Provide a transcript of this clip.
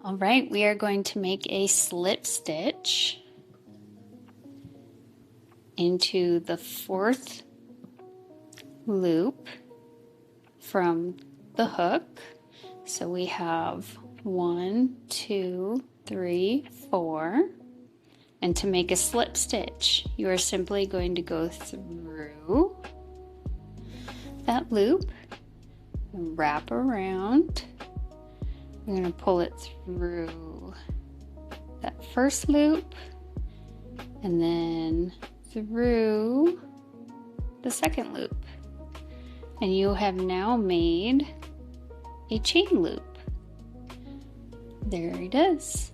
All right, we are going to make a slip stitch into the 4th loop from the hook. So we have 1, 2, 3, 4. And to make a slip stitch, you are simply going to go through that loop, wrap around. We're going to pull it through that first loop and then through the second loop. And you have now made a chain loop. There it is.